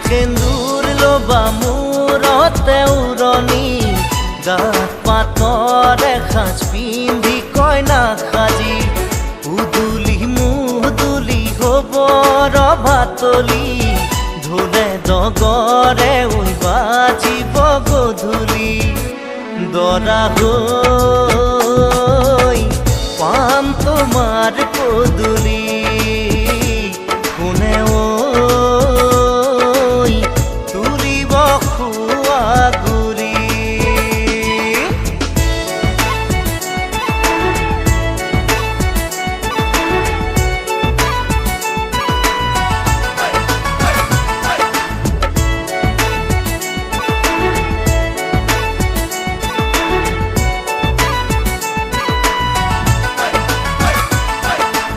সেন্দুর লোবা মূৰতে উৰণি গাত পাতৰ এসাঁজ পিন্ধি কইনা সাজি উদুলি মুদুলি হ'ব ৰভাতলি ঢোলে ডগৰে ঐ বাজিব গধূলি দৰা হৈ পাম তোমাৰ পদূলি।